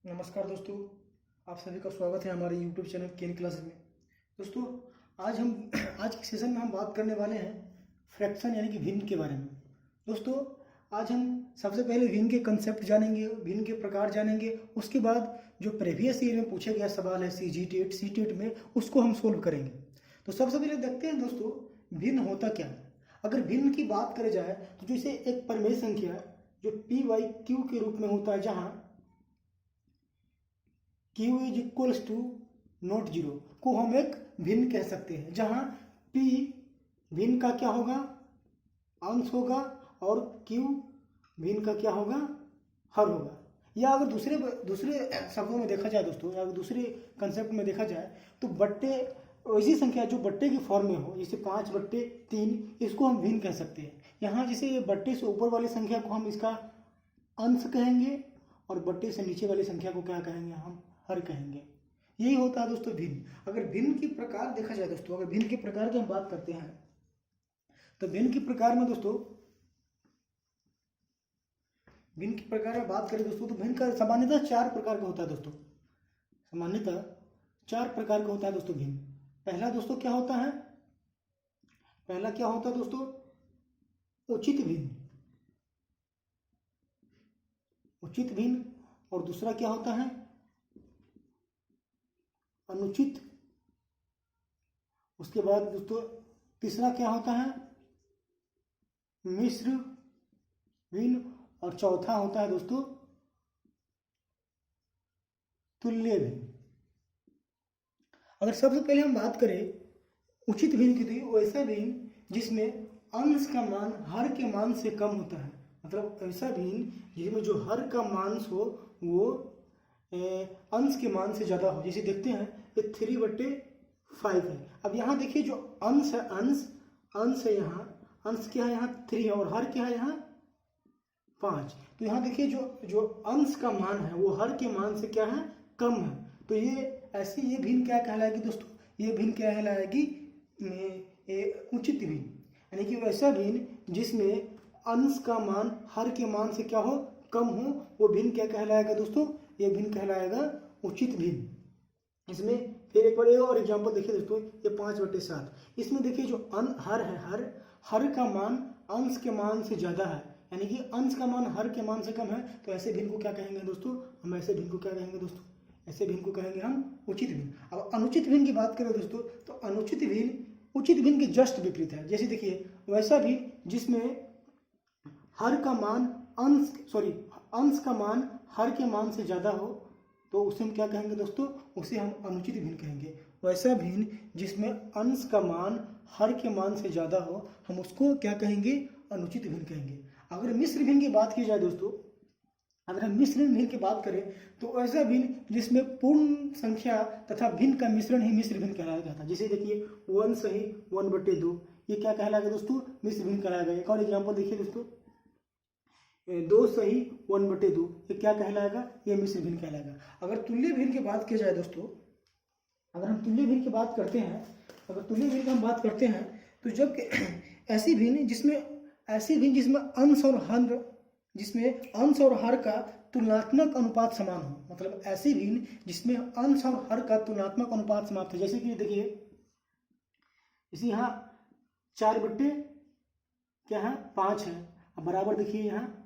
नमस्कार दोस्तों, आप सभी का स्वागत है हमारे YouTube चैनल केन क्लासेस में। दोस्तों, आज के सेशन में हम बात करने वाले हैं फ्रैक्शन यानी कि भिन्न के बारे में। दोस्तों, आज हम सबसे पहले भिन्न के कंसेप्ट जानेंगे, भिन्न के प्रकार जानेंगे। उसके बाद जो प्रीवियस ईयर में पूछा गया सवाल है सी टेट में, उसको हम सोल्व करेंगे। तो सबसे पहले देखते हैं दोस्तों, भिन्न होता क्या है। अगर भिन्न की बात करी जाए तो जैसे एक परिमेय संख्या जो p/q के रूप में होता है, जहाँ q is equals to not zero को हम एक भिन्न कह सकते हैं, जहाँ p भिन्न का क्या होगा, अंश होगा, और q भिन्न का क्या होगा, हर होगा। या अगर दूसरे शब्दों में देखा जाए दोस्तों, या अगर दूसरे कंसेप्ट में देखा जाए तो बट्टे ऐसी संख्या जो बट्टे की फॉर्म में हो, जैसे 5/3, इसको हम भिन्न कह सकते हैं। यहाँ जैसे ये बट्टे से ऊपर वाली संख्या को हम इसका अंश कहेंगे, और बट्टे से नीचे वाली संख्या को क्या कहेंगे, हम हर कहेंगे। यही होता है दोस्तों भिन्न। अगर भिन्न की प्रकार देखा जाए दोस्तों, अगर भिन्न के प्रकार की हम बात करते हैं तो भिन्न के प्रकार में दोस्तों, भिन्न के प्रकार में बात करें दोस्तों तो भिन्न का सामान्यतः 4 प्रकार का होता है दोस्तों। सामान्यतः 4 प्रकार का होता है दोस्तों भिन्न। पहला दोस्तों क्या होता है, पहला क्या होता है दोस्तों, उचित भिन्न। उचित भिन्न। और दूसरा क्या होता है, अनुचित। उसके बाद दोस्तों तीसरा क्या होता है, मिश्र भिन्न। और चौथा होता है दोस्तों तुल्य भिन्न। अगर सबसे पहले हम बात करें उचित भिन्न की, तो वैसा भिन्न जिसमें अंश का मान हर के मान से कम होता है। मतलब ऐसा भिन्न जिसमें जो हर का मान हो वो अंश के मान से ज़्यादा हो। जैसे देखते हैं ये 3/5 है। अब यहाँ देखिए जो अंश है, अंश है, यहाँ अंश क्या है, यहाँ 3 है, और हर क्या है, यहाँ 5। तो यहाँ देखिए जो अंश का मान है वो हर के मान से क्या है, कम है। तो ये भिन्न क्या कहलाएगी दोस्तों, ये भिन्न क्या कहलाएगी, उचित भिन्न। यानी कि वैसा भिन्न जिसमें अंश का मान हर के मान से क्या हो, कम हो, वो भिन्न क्या कहलाएगा दोस्तों, ये भिन्न कहलाएगा उचित भिन्न। इसमें फिर एक बार एक और एग्जांपल देखिए दोस्तों, ये 5/7। इसमें देखिए जो हर है, हर का मान अंश के मान से ज़्यादा है, यानी कि अंश का मान हर के मान से कम है। तो ऐसे भिन्न को क्या कहेंगे दोस्तों, हम ऐसे भिन्न को क्या कहेंगे दोस्तों, ऐसे भिन्न को कहेंगे हम उचित भिन्न। अब अनुचित भिन्न की बात करें दोस्तों, तो अनुचित भिन्न उचित भिन्न के जस्ट विपरीत है। जैसे देखिए वैसा भी जिसमें हर का मान अंश का मान हर के मान से ज़्यादा हो, तो उसे हम क्या कहेंगे दोस्तों, उसे हम अनुचित भिन्न कहेंगे। वैसा भिन्न जिसमें अंश का मान हर के मान से ज़्यादा हो, हम उसको क्या कहेंगे, अनुचित भिन्न कहेंगे। अगर मिश्र भिन्न की बात की जाए दोस्तों, अगर हम मिश्र भिन्न की बात करें तो ऐसा भिन्न जिसमें पूर्ण संख्या तथा भिन्न का मिश्रण ही मिश्र भिन्न कहलाया जाता है। जैसे देखिए 1 सही 1/2, ये क्या कहलाएगा दोस्तों, मिश्र भिन्न कहलाएगा। एक और एग्जाम्पल देखिए दोस्तों, 2 सही 1/2, ये क्या कहलाएगा, ये मिश्र भिन्न कहलाएगा। अगर तुल्य भिन्न की बात की जाए दोस्तों, अगर हम तुल्य भिन्न की बात करते हैं, अगर तुल्य भिन्न की हम बात करते हैं तो जब ऐसी भिन्न जिसमें अंश और हर का तुलनात्मक अनुपात समान हो। मतलब ऐसी भिन्न जिसमें अंश और हर का तुलनात्मक अनुपात समान हो। जैसे कि देखिए इसी यहाँ 4/5 है, अब बराबर देखिए यहाँ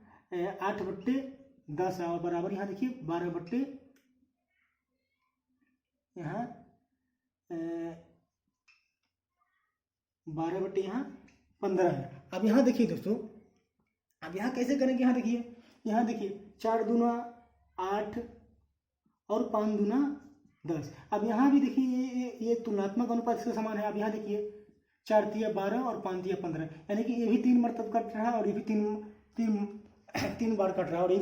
8/10 है, और बराबर यहाँ देखिए 12/15 है। अब यहाँ देखिए दोस्तों, अब यहाँ कैसे करेंगे, यहाँ देखिए 4 दूना 8 और 5 दूना 10। अब यहाँ भी देखिए ये तुलनात्मक अनुपात इसके समान है। अब यहाँ देखिए 4 तिया 12 और 5 तिया 15, यानी कि ये भी 3 मरतब कट रहा है, और ये भी तीन बार कट रहा है, और ये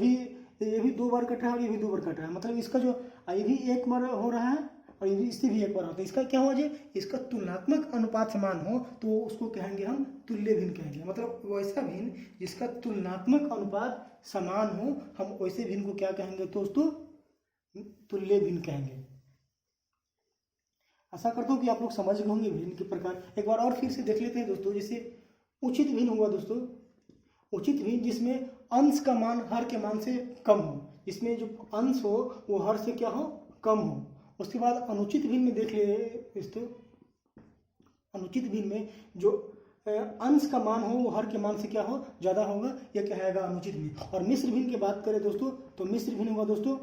भी 2 बार कट रहा है, और ये भी 2 बार कट रहा है। मतलब इसका जो ये भी 1 बार हो रहा है, और ये भी इससे भी 1 बार होता है। इसका क्या हुआ जी, इसका तुलनात्मक अनुपात समान हो तो उसको कहेंगे हम तुल्य भिन्न कहेंगे। मतलब वैसा भिन्न जिसका तुलनात्मक अनुपात समान हो, हम वैसे भिन्न को क्या कहेंगे दोस्तों, तुल्य भिन्न कहेंगे। आशा करता हूँ कि आप लोग समझ गए होंगे भिन्न के प्रकार। एक बार और फिर से देख लेते हैं दोस्तों। जैसे उचित भिन्न हुआ दोस्तों, उचित भिन्न जिसमें अंश का मान हर के मान से कम हो। इसमें जो अंश हो वो हर से क्या हो, कम हो। उसके बाद अनुचित भिन्न में देख ले दोस्तों, अनुचित भिन्न में जो अंश का मान हो वो हर के मान से क्या हो, ज़्यादा होगा, यह कहलाएगा अनुचित भिन्न। और मिश्र भिन्न की बात करें दोस्तों तो मिश्र भिन्न होगा दोस्तों,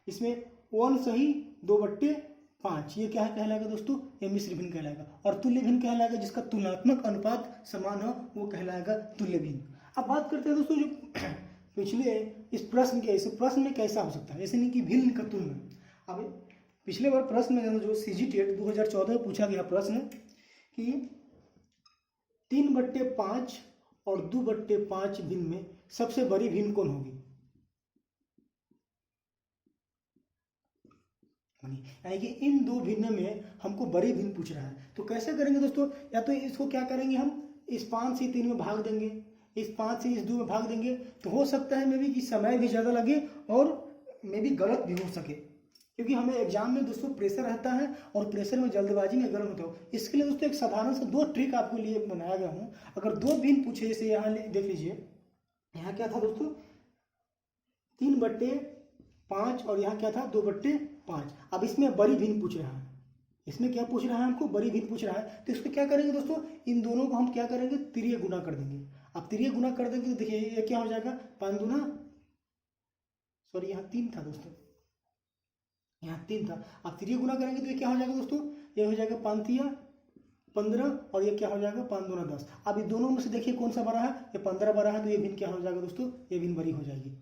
इसमें 1 सही 2/5, ये क्या है कहलाएगा दोस्तों, ये मिश्र भिन्न कहलाएगा। और तुल्य भिन्न कहलाएगा जिसका तुलनात्मक अनुपात समान हो, वो कहलाएगा तुल्य भिन्न। अब बात करते हैं दोस्तों जो पिछले इस प्रश्न के, इस प्रश्न में कैसा हो सकता है, ऐसे नहीं कि भिन्न का तुल्य। अब पिछले बार प्रश्न में जो CGTET 2014 में पूछा गया प्रश्न कि 3/5 और 2/5 भिन्न में सबसे बड़ी भिन्न कौन होगी, यानी कि इन दो भिन्न में हमको बड़ी भिन्न पूछ रहा है। तो कैसे करेंगे दोस्तों, या तो इसको क्या करेंगे, हम इस 5 से 3 में भाग देंगे, इस 5 से इस 2 में भाग देंगे, तो हो सकता है मे भी कि समय भी ज़्यादा लगे और मे भी गलत भी हो सके, क्योंकि हमें एग्जाम में दोस्तों प्रेशर रहता है और प्रेशर में जल्दबाजी में गलत होता हो। इसके लिए दोस्तों एक साधारण सा 2 ट्रिक आपके लिए बनाया गया हूँ। अगर 2 भिन्न पूछे, जैसे यहाँ देख लीजिए, यहाँ क्या था दोस्तों 3/5 और यहाँ क्या था 2/5। अब इसमें बड़ी भिन्न पूछ रहा है, इसमें क्या पूछ रहा है हमको, बड़ी भिन्न पूछ रहा है। तो इसको क्या करेंगे दोस्तों, इन दोनों को हम क्या करेंगे, तिर्य गुना कर देंगे। अब तिर्य गुना कर देंगे तो देखिए ये क्या हो जाएगा, 5 दूना, सॉरी यहाँ 3 था दोस्तों, यहाँ 3 था। अब तिर्य गुना करेंगे तो ये क्या हो जाएगा दोस्तों, ये हो जाएगा 5 तिया 15 और ये क्या हो जाएगा 5 दूना 10। अब इन दोनों में से देखिए कौन सा बड़ा है, ये 15 बड़ा है, तो ये भिन्न क्या हो जाएगा दोस्तों, ये भिन्न बड़ी हो जाएगी।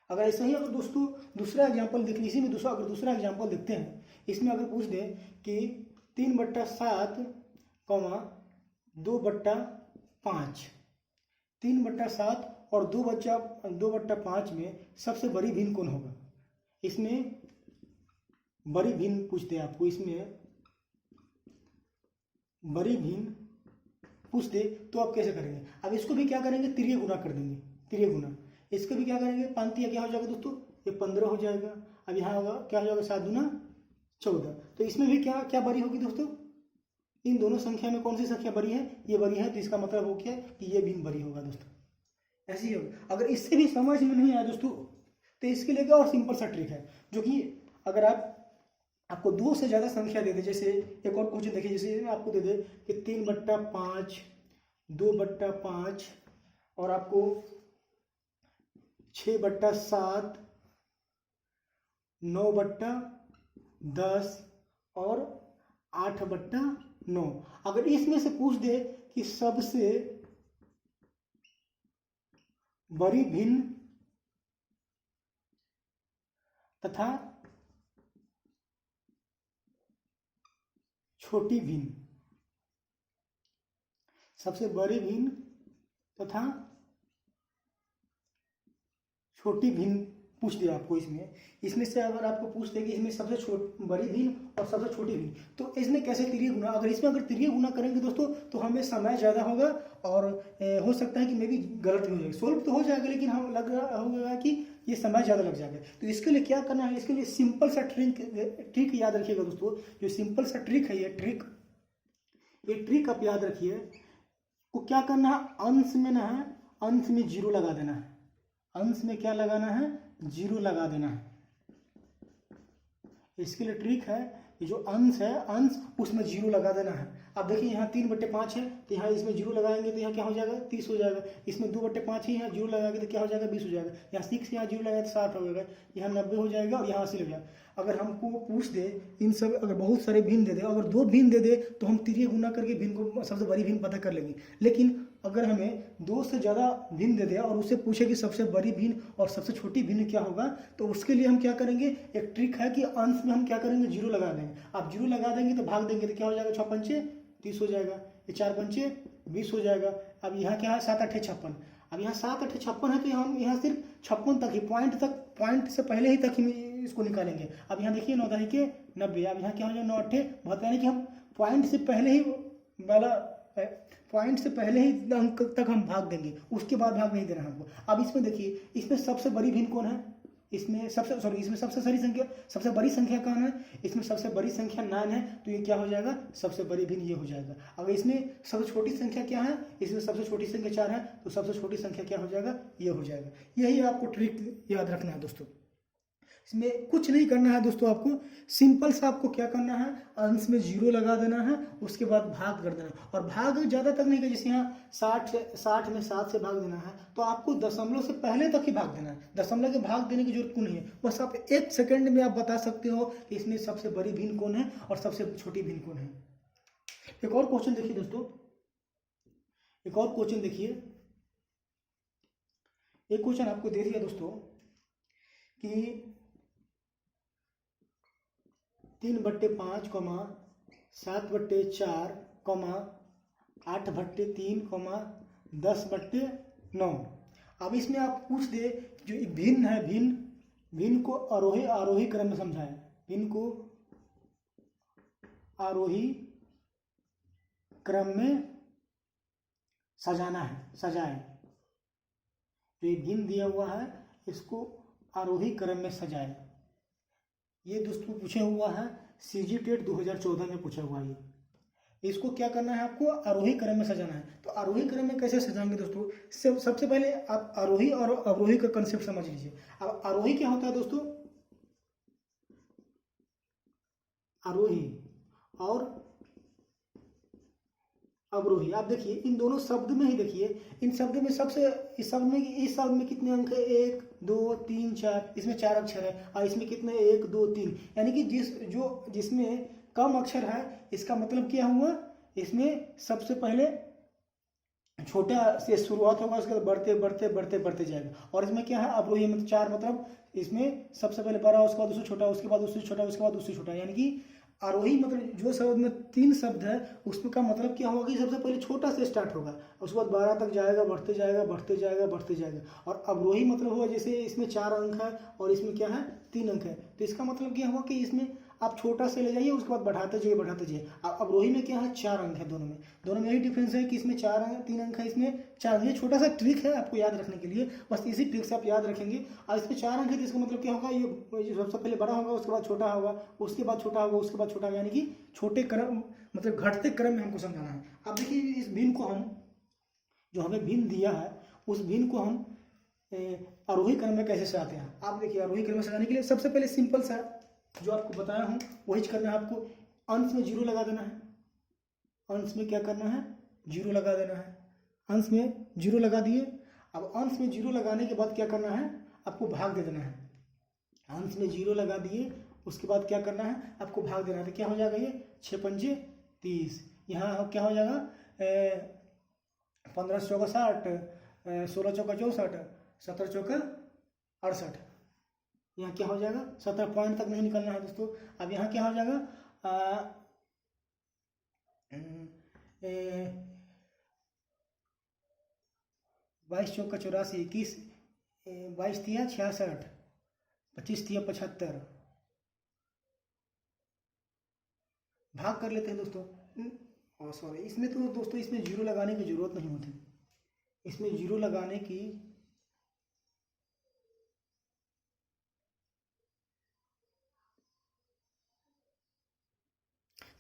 अगर ऐसा ही अगर दोस्तों दूसरा एग्जाम्पल देख लीजिए, इसी में अगर दूसरा एग्जाम्पल देखते हैं, इसमें अगर पूछ दे कि 3/7, 2/5, 3/7 और 2/5 में सबसे बड़ी भिन्न कौन होगा, इसमें बड़ी भिन्न पूछते हैं आपको, इसमें बड़ी भिन्न पूछ दे तो आप कैसे करेंगे। अब इसको भी क्या करेंगे, तिर्य गुना कर देंगे, तिर्य गुना। इसको भी क्या करेंगे, 5 तिया क्या हो जाएगा दोस्तों, ये 15 हो जाएगा। अब यहाँ होगा क्या हो जाएगा 7 दूना 14। तो इसमें भी क्या क्या बड़ी होगी दोस्तों, इन दोनों संख्या में कौन सी संख्या बड़ी है, ये बड़ी है, तो इसका मतलब हो क्या कि ये भिन्न बड़ी होगा दोस्तों, ऐसे ही होगा। अगर इससे भी समझ में नहीं आया दोस्तों तो इसके लिए क्या और सिंपल सा ट्रिक है, जो कि अगर आपको 2 से ज़्यादा संख्या दे दे, जैसे एक और क्वेश्चन देखिए, जैसे आपको दे दे कि 3/5, 2/5 और आपको 6/7, 9/10 और 8/9। अगर इसमें से पूछ दे कि सबसे बड़ी भिन्न तथा छोटी भिन्न, सबसे बड़ी भिन्न तथा छोटी भिन्न पूछ दिया आपको, इसमें से अगर आपको पूछ दे कि इसमें सबसे बड़ी भिन्न और सबसे छोटी भिन्न, तो इसमें कैसे तिर्य गुना, अगर तिर्य गुना करेंगे दोस्तों तो हमें समय ज़्यादा होगा और हो सकता है कि मे भी गलत भी हो जाएगा। सोल्व तो हो जाएगा लेकिन हम लग रहा होगा कि ये समय ज़्यादा लग जाएगा। तो इसके लिए क्या करना है, इसके लिए सिंपल सा ट्रिक याद रखिएगा दोस्तों, जो सिंपल सा ट्रिक है, ये ट्रिक आप याद रखिए। को क्या करना है, अंश में ना है, अंश में 0 लगा देना है, अंश में क्या लगाना है, 0 लगा देना है। इसके लिए ट्रिक है, ये जो अंश है, अंश उसमें 0 लगा देना है। अब देखिए यहाँ 3/5 है, तो यहाँ इसमें 0 लगाएंगे तो यहाँ क्या हो जाएगा 30 हो जाएगा। इसमें 2/5 है, यहाँ 0 लगाएंगे तो क्या हो जाएगा 20 हो जाएगा। यहाँ 6 यहाँ 0 लगाए तो 60 हो जाएगा, यहाँ 90 हो जाएगा और यहाँ 80 लग जाएगा। अगर हमको पूछ दे इन सब, अगर बहुत सारे भिन्न दे दे, अगर 2 भिन्न दे दे तो हम तिर्य गुना करके भिन्न को, सबसे बड़ी भिन्न पता कर लेंगे। लेकिन अगर हमें 2 से ज़्यादा भिन्न दे दे और उससे पूछे कि सबसे बड़ी भिन्न और सबसे छोटी भिन्न क्या होगा, तो उसके लिए हम क्या करेंगे, एक ट्रिक है कि अंश में हम क्या करेंगे 0 लगा देंगे। आप 0 लगा देंगे तो भाग देंगे तो क्या हो जाएगा, 6 पंचे 30 हो जाएगा, ये 4 पंचे 20 हो जाएगा। अब यहाँ क्या है 7 8 56। अब यहाँ 7 8 56 है तो हम यहाँ सिर्फ 56 तक ही, पॉइंट से पहले ही तक ही इसको निकालेंगे। अब यहाँ देखिए 9 10 के 90। अब यहाँ क्या हो जाएगा 9 8 बहुत, यानी कि हम पॉइंट से पहले ही अंक तक हम भाग देंगे, उसके बाद भाग नहीं देना हमको। अब इसमें देखिए, इसमें सबसे बड़ी भिन्न कौन है, इसमें सबसे बड़ी संख्या कौन है? इसमें सबसे बड़ी संख्या 9 है, तो ये क्या हो जाएगा? सबसे बड़ी भिन्न ये हो जाएगा। अगर इसमें सबसे छोटी संख्या क्या है? इसमें सबसे छोटी संख्या 4 है, तो सबसे छोटी संख्या क्या हो जाएगा? ये हो जाएगा। यही आपको ट्रिक याद रखना है दोस्तों। इसमें कुछ नहीं करना है दोस्तों, आपको सिंपल सा आपको क्या करना है, अंश में 0 लगा देना है, उसके बाद भाग कर देना। और भाग ज़्यादा तक नहीं, जैसे यहाँ 60 में 7 से भाग देना है, तो आपको दशमलव से पहले तक ही भाग देना है। दशमलव के भाग देने की जरूरत नहीं है, बस आप 1 सेकंड में आप बता सकते हो कि इसमें सबसे बड़ी भिन्न कौन है और सबसे छोटी भिन्न कौन है। एक और क्वेश्चन देखिए दोस्तों, एक और क्वेश्चन देखिए। एक क्वेश्चन आपको दे दिया दोस्तों कि 3/5, 7/4, 8/3, 10/9। अब इसमें आप पूछ दे जो भिन्न है, भिन्न को आरोही क्रम में समझाएं। भिन्न को आरोही क्रम में सजाना है, सजाएं। जो ये भिन्न दिया हुआ है इसको आरोही क्रम में सजाएं। ये दोस्तों पूछा हुआ है सीजी टेट 2014 में पूछा हुआ है। ये इसको क्या करना है, आपको आरोही क्रम में सजाना है। तो आरोही क्रम में कैसे सजाएंगे दोस्तों? सबसे पहले आप आरोही और अवरोही का कंसेप्ट समझ लीजिए। अब आरोही क्या होता है दोस्तों? आरोही और अवरोही, आप देखिए इन दोनों शब्द में ही देखिए, इन शब्द में इस शब्द में कितने अंक है? 1 2 3 4, इसमें 4 अक्षर है। और इसमें कितने? 1 2 3, यानी कि जिसमें कम अक्षर है, इसका मतलब क्या हुआ? इसमें सबसे पहले छोटा से शुरुआत होगा, उसके बाद बढ़ते बढ़ते बढ़ते बढ़ते जाएगा। और इसमें क्या है? अवरोही मतलब 4, मतलब इसमें सबसे पहले बड़ा, उसके बाद उससे छोटा, उसके बाद उससे छोटा, उसके बाद उससे छोटा। यानी कि आरोही मतलब जो शब्द में 3 शब्द है उसमें का मतलब क्या होगा कि सबसे पहले छोटा से स्टार्ट होगा, उसके बाद 12 तक जाएगा, बढ़ते जाएगा बढ़ते जाएगा बढ़ते जाएगा। और अवरोही मतलब हुआ जैसे इसमें 4 अंक है और इसमें क्या है? 3 अंक है, तो इसका मतलब क्या हुआ कि इसमें आप छोटा से ले जाइए, उसके बाद बढ़ाते जाइए बढ़ाते जाइए। अवरोही में क्या है? 4 अंक है, दोनों में यही डिफरेंस है कि इसमें 4 अंक 3 अंक है, इसमें 4। ये छोटा सा ट्रिक है आपको याद रखने के लिए, बस इसी ट्रिक से आप याद रखेंगे। और इसमें 4 अंक है तो इसका मतलब क्या होगा? ये सबसे पहले बड़ा होगा, उसके बाद छोटा होगा, उसके बाद छोटा होगा, उसके बाद छोटा होगा, यानी कि छोटे क्रम मतलब घटते क्रम में हमको समझाना है। अब देखिए इस भिन्न को हम, जो हमें भिन्न दिया है, उस भिन्न को हम आरोही क्रम में कैसे सजाते हैं। आप देखिए आरोही क्रम में सजाने के लिए सबसे पहले सिंपल सा जो आपको बताया हूँ वही करना है आपको। अंश में 0 लगा देना है। अंश में क्या करना है? 0 लगा देना है। अंश में 0 लगा दिए। अब अंश में 0 लगाने के बाद क्या करना है? आपको भाग दे देना है। अंश में 0 लगा दिए, उसके बाद क्या करना है? आपको भाग देना है। तो क्या हो जाएगा? ये 6 पंजे 30, यहाँ क्या हो जाएगा? 15 चौका 60, 16 चौका 64, 17 चौका 68। यहाँ क्या हो जाएगा? 17 पॉइंट तक नहीं निकलना है दोस्तों। अब यहाँ क्या हो जाएगा? 22 चौका 84, 21, 22 तिया 66, 25 तिया 75। भाग कर लेते हैं दोस्तों। सॉरी, इसमें तो दोस्तों इसमें 0 लगाने की जरूरत नहीं होती। इसमें 0 लगाने की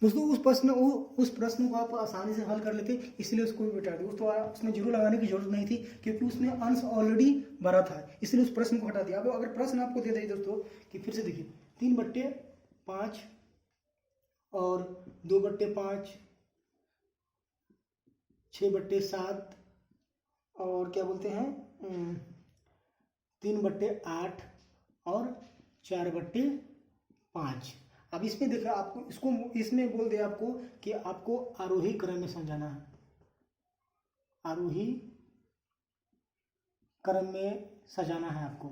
दोस्तों उस प्रश्न को आप आसानी से हल कर लेते, इसलिए उसको भी हटा दिया। दोस्तों उसमें 0 लगाने की जरूरत नहीं थी क्योंकि उसमें अंश ऑलरेडी भरा था, इसलिए उस प्रश्न को हटा दिया। अब अगर प्रश्न आपको दे दिए दोस्तों कि फिर से देखिए 3/5 और 2/5, 6/7 और क्या बोलते हैं 3/8 और 4/5। अब इसमें देखिए आपको इसको इसमें बोल दे आपको कि आपको आरोही क्रम में समझाना है। आरोही क्रम में सजाना है आपको।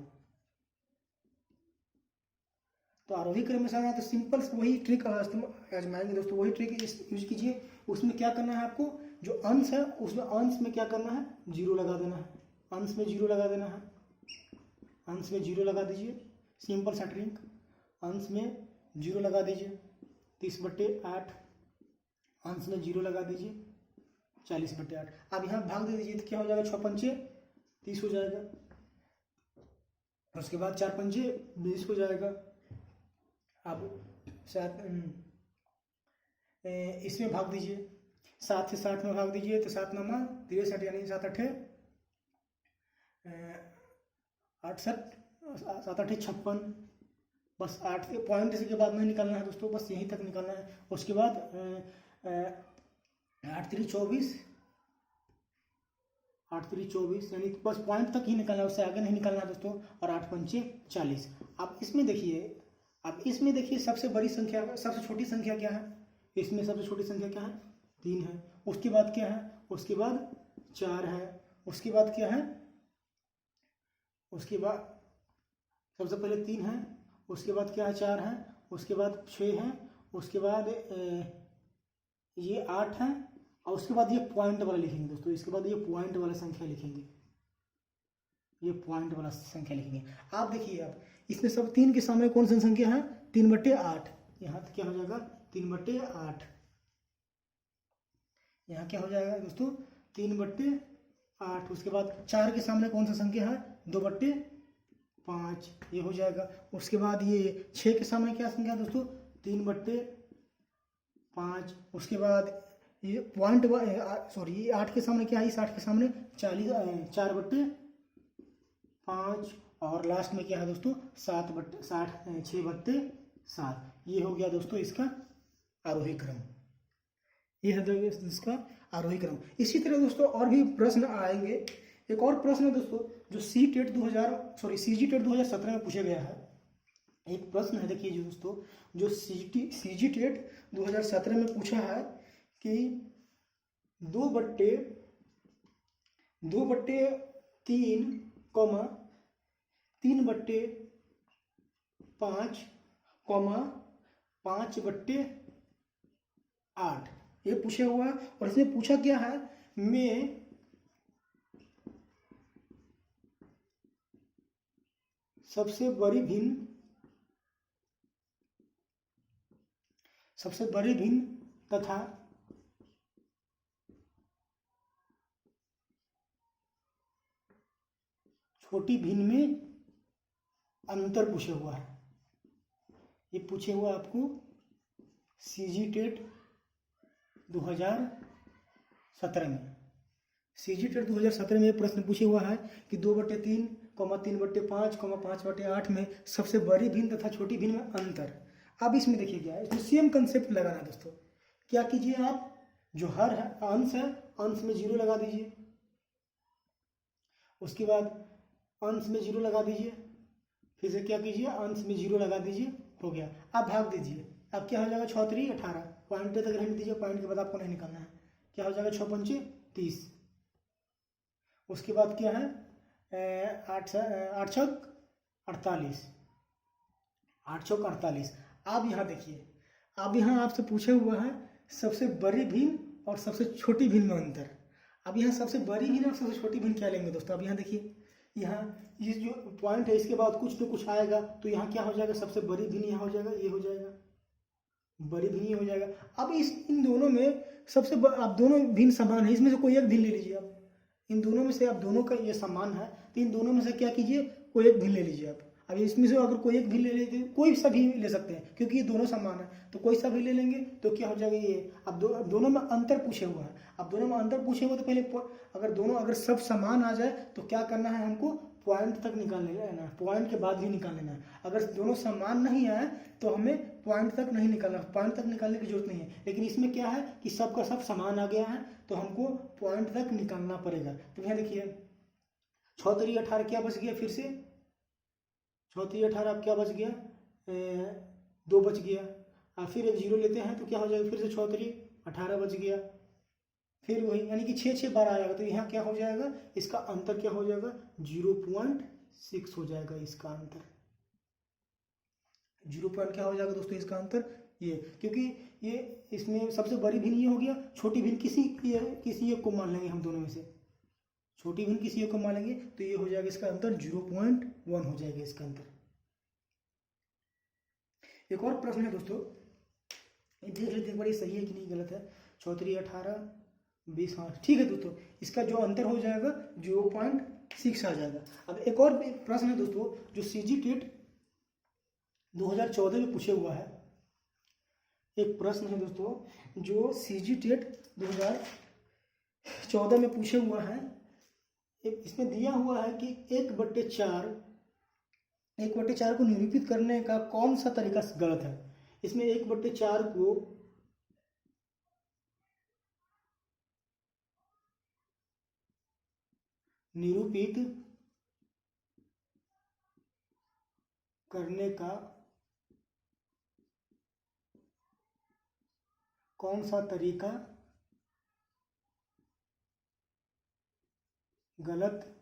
तो आरोही क्रम में सजाना है तो सिंपल वही ट्रिक आजमाएंगे दोस्तों। वही ट्रिक यूज कीजिए। उसमें क्या करना है आपको? जो अंश है उसमें अंश में क्या करना है? 0 लगा देना है। अंश में 0 लगा देना है। अंश में 0 लगा दीजिए। सिंपल सा ट्रिक। अंश में 0 लगा दीजिए। 30/8। अंश में 0 लगा दीजिए। 40/8। अब यहाँ भाग दे दीजिए तो क्या हो जाएगा? 6 पंचे 30 हो जाएगा। उसके बाद 4 पंजे 20 हो जाएगा। अब सात इसमें भाग दीजिए, 7 से 60 में भाग दीजिए तो 7 9 63 यानी 7 8 68 7 8 56। बस 8 पॉइंट इसके बाद नहीं निकालना है दोस्तों, बस यहीं तक निकालना है। उसके बाद 8 3 24 8 3 24 यानी बस पॉइंट तक ही निकालना है, उससे आगे नहीं निकालना है दोस्तों। और 8 पंचे 40। अब इसमें देखिए सबसे बड़ी संख्या, सबसे छोटी संख्या क्या है? इसमें सबसे छोटी संख्या क्या है? 3 है। उसके बाद क्या है? उसके बाद 4 है। उसके बाद क्या है? उसके बाद सबसे पहले 3 है, उसके बाद क्या है? 4 है, उसके बाद 6 है, उसके बाद ये 8 है, और उसके बाद ये पॉइंट वाला लिखेंगे दोस्तों। इसके बाद ये पॉइंट वाला संख्या लिखेंगे, ये पॉइंट वाला संख्या लिखेंगे। आप देखिए, आप इसमें सब 3 के सामने कौन सी संख्या है? 3/8। यहाँ क्या हो जाएगा? 3/8। यहाँ क्या हो जाएगा दोस्तों? 3/8। उसके बाद 4 के सामने कौन सा संख्या है? 2/5, ये हो जाएगा। उसके बाद ये 6 के सामने क्या संख्या है दोस्तों? 3/5। उसके बाद ये पॉइंट सॉरी, ये 8 के सामने क्या है? इस 8 के सामने 4/5। और लास्ट में क्या है दोस्तों? 6/7। ये हो गया दोस्तों इसका आरोही क्रम। ये है दोस्तों इसका आरोही क्रम। इसी तरह दोस्तों और भी प्रश्न आएंगे। एक और प्रश्न है दोस्तों जो CGTET 2017 में पूछा गया है। एक प्रश्न है, देखिए जो दोस्तों जो CGTET 2017 में पूछा है कि 2/3, 3/5, 5/8 ये पूछा हुआ है। और इसमें पूछा क्या है? मैं सबसे बड़ी भिन्न तथा छोटी भिन्न में अंतर पूछा हुआ है। ये पूछे हुआ आपको CGTET 2017 में। CGTET 2017 में प्रश्न पूछे हुआ है कि 2/3, 3/5, 5/8 में सबसे बड़ी भिन्न तथा छोटी भिन्न में अंतर। अब इसमें देखिए क्या है, इसमें सेम कंसेप्ट लगाना है दोस्तों। क्या कीजिए आप, जो हर है अंश है, अंश में 0 लगा दीजिए। उसके बाद अंश में 0 लगा दीजिए। फिर से क्या कीजिए? अंश में 0 लगा दीजिए। हो गया। अब भाग दीजिए। अब क्या हो जाएगा? 6 3 18। पॉइंट तक रहने दीजिए, पॉइंट के बाद आपको नहीं निकालना है। क्या हो जाएगा? 6 पंचे 30। उसके बाद क्या है? 8 छक 48। 8 छक 48। अब यहाँ देखिए, अब यहाँ आपसे पूछा हुआ है सबसे बड़ी भिन्न और सबसे छोटी भिन्न में अंतर। अब यहाँ सबसे बड़ी भिन्न और सबसे छोटी भिन्न क्या लेंगे दोस्तों? अब यहाँ देखिए, यहाँ ये जो पॉइंट है इसके बाद कुछ तो कुछ आएगा, तो यहाँ क्या हो जाएगा? सबसे बड़ी भिन्न यहाँ हो जाएगा, ये हो जाएगा, बड़ी भिन्न हो जाएगा। अब इन दोनों में सबसे अब दोनों भिन्न समान है, इसमें से कोई एक भिन्न ले लीजिए आप। इन दोनों में से आप दोनों का ये समान है, तो इन दोनों में से क्या कीजिए? कोई एक भिन्न ले लीजिए आप। अब इसमें से अगर कोई एक भी ले लेते, कोई सा भी ले सकते हैं क्योंकि ये दोनों समान है, तो कोई सा भी ले लेंगे तो क्या हो जाएगा? ये अब दोनों में अंतर पूछे हुआ है। अब दोनों में अंतर पूछे हुए तो पहले अगर सब समान आ जाए तो क्या करना है? हमको पॉइंट तक निकाल लेना है, पॉइंट के बाद भी निकाल लेना है। अगर दोनों समान नहीं आए तो हमें पॉइंट तक नहीं निकालना, पॉइंट तक निकालने की जरूरत नहीं है। लेकिन इसमें क्या है कि सबका सब समान आ गया है तो हमको पॉइंट तक निकालना पड़ेगा। तो यहाँ देखिए 6 3 18 क्या बच गया? फिर से 6 3 18 अब क्या बच गया? 2 बच गया। फिर एक 0 लेते हैं तो क्या हो जाएगा? फिर से 6 3 18 बच गया। फिर वही यानी कि 6 6 12 आ जाएगा, तो यहाँ क्या हो जाएगा? इसका अंतर क्या हो जाएगा? 0.6 हो जाएगा इसका अंतर। 0 पॉइंट क्या हो जाएगा दोस्तों इसका अंतर? ये, क्योंकि ये इसमें सबसे बड़ी भिन्न ये हो गया, छोटी भिन्न किसी एक को मान लेंगे हम दोनों में से, छोटी भिन्न किसी एक को मान लेंगे तो ये हो जाएगा इसका अंतर 0.1 हो जाएगा इसका अंतर। एक और प्रश्न है दोस्तों, देख लेते हैं बड़ी सही है कि नहीं गलत है। 6 3 18 20, हाँ ठीक है दोस्तों। इसका जो अंतर हो जाएगा 0.5 6 आ जाएगा। अब एक और प्रश्न है दोस्तों जो सीजी टेट 2014 में पूछे हुआ है। एक प्रश्न है दोस्तों जो सीजी टेट 2014 में पूछे हुआ है। इसमें दिया हुआ है कि 1/4 को निरूपित करने का कौन सा तरीका गलत है। इसमें 1/4 को निरूपित करने का कौन सा तरीका गलत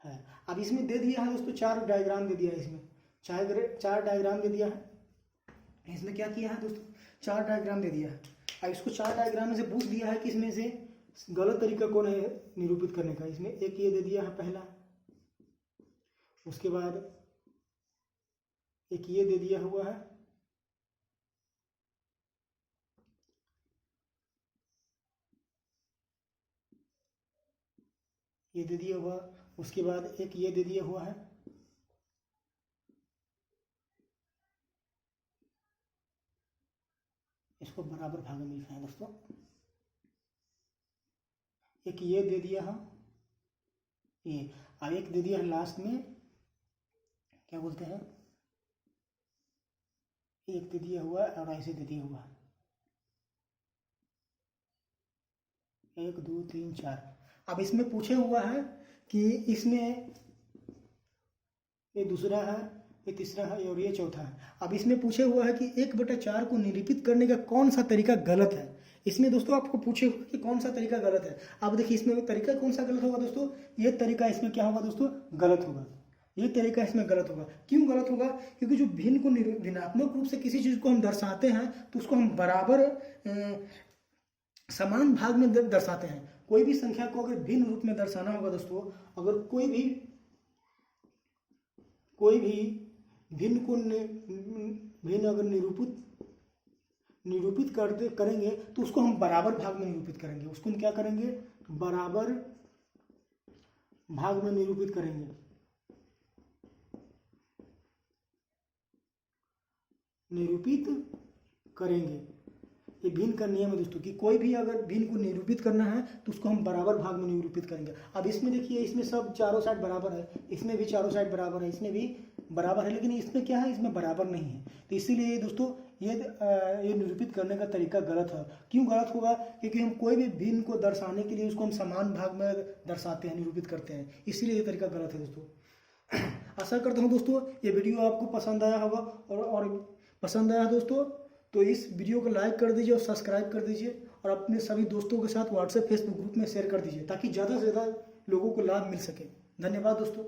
है। अब इसमें दे दिया है दोस्तों 4 डायग्राम दे दिया है। इसमें 4 डायग्राम दे दिया है। इसमें क्या किया है दोस्तों 4 डायग्राम दे दिया है। अब इसको 4 डायग्राम में से पूछ दिया है कि इसमें से गलत तरीका कौन है निरूपित करने का। इसमें एक ये दे दिया है पहला, उसके बाद एक ये दे दिया हुआ है, ये दे दिया हुआ, उसके बाद एक ये दे दिया हुआ है, इसको बराबर भाग में लिखा है दोस्तों। एक ये दे दिया है ये, और एक दे दिया है लास्ट में क्या बोलते हैं, एक दे दिया हुआ है और ऐसे दे दिया हुआ है 1 2 3 4। अब इसमें पूछे हुआ है कि इसमें ये दूसरा है, ये तीसरा है और ये चौथा है। अब इसमें पूछे हुआ है कि 1/4 को निरूपित करने का कौन सा तरीका गलत है। इसमें दोस्तों आपको पूछे हुआ कि कौन सा तरीका गलत है। अब देखिए इसमें तरीका कौन सा गलत होगा दोस्तों, ये तरीका इसमें क्या होगा दोस्तों गलत होगा। ये तरीका इसमें गलत होगा। क्यों गलत होगा, क्योंकि जो भिन्न को भिन्नात्मक रूप से किसी चीज़ को हम दर्शाते हैं तो उसको हम बराबर समान भाग में दर्शाते हैं। कोई भी संख्या को अगर भिन्न रूप में दर्शाना होगा दोस्तों, अगर कोई भी भिन्न को भिन्न अगर निरूपित करेंगे तो उसको हम बराबर भाग में निरूपित करेंगे। उसको हम क्या करेंगे, बराबर भाग में निरूपित करेंगे। ये भिन्न का नियम है दोस्तों कि कोई भी अगर भिन्न को निरूपित करना है तो उसको हम बराबर भाग में निरूपित करेंगे। अब इसमें देखिए इसमें सब चारों साइड बराबर है, इसमें भी चारों साइड बराबर है, इसमें भी बराबर है, लेकिन इसमें क्या है, इसमें बराबर नहीं है। तो इसीलिए दोस्तों ये निरूपित करने का तरीका गलत है। क्यों गलत होगा, क्योंकि हम कोई भी भिन्न को दर्शाने के लिए उसको हम समान भाग में दर्शाते हैं, निरूपित करते हैं, इसीलिए ये तरीका गलत है दोस्तों। आशा करता हूँ दोस्तों ये वीडियो आपको पसंद आया होगा, और पसंद आया दोस्तों तो इस वीडियो को लाइक कर दीजिए और सब्सक्राइब कर दीजिए, और अपने सभी दोस्तों के साथ व्हाट्सएप फेसबुक ग्रुप में शेयर कर दीजिए ताकि ज़्यादा से ज़्यादा लोगों को लाभ मिल सके। धन्यवाद दोस्तों।